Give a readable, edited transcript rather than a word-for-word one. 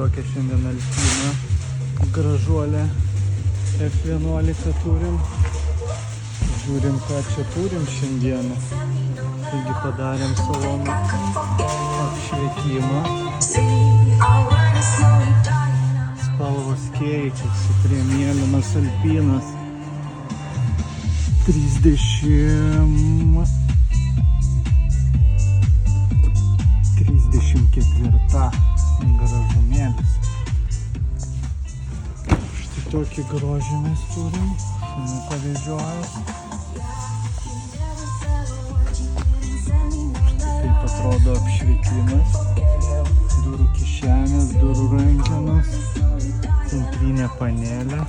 tokia šiandien Alpina gražuolė F11 turim. Žiūrim, ką čia turim šiandieną. Taigi padarėm saloną apšvietimą. Spalvos keičiasi, prie mėlynas Alpinas 34 gražumėlis. Štai tokį grožį mes turim, šiandien pavežiojęs. Štai taip atrodo apšvietimas, durų kišenės, durų rankenos, centrinė panelė.